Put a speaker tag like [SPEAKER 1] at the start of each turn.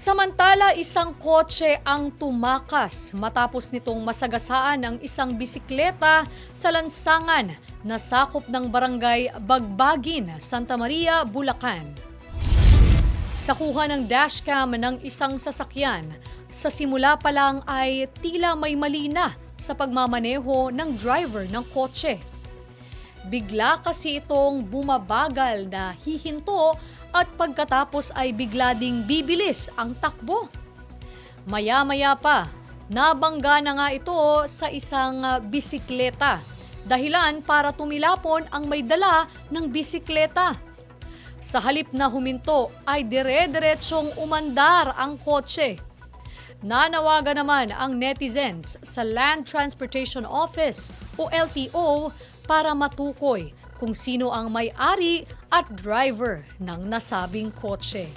[SPEAKER 1] Samantala, isang kotse ang tumakas matapos nitong masagasaan ang isang bisikleta sa lansangan na sakop ng barangay Bagbagin, Santa Maria, Bulacan. Sa kuha ng dashcam ng isang sasakyan, sa simula pa lang ay tila may mali na sa pagmamaneho ng driver ng kotse. Bigla kasi itong bumabagal na hihinto at pagkatapos ay bigla ding bibilis ang takbo. Maya-maya pa, nabangga na nga ito sa isang bisikleta. Dahilan para tumilapon ang may dala ng bisikleta. Sa halip na huminto ay dire-diretsyong umandar ang kotse. Nanawagan naman ang netizens sa Land Transportation Office o LTO para matukoy kung sino ang may-ari at driver ng nasabing kotse.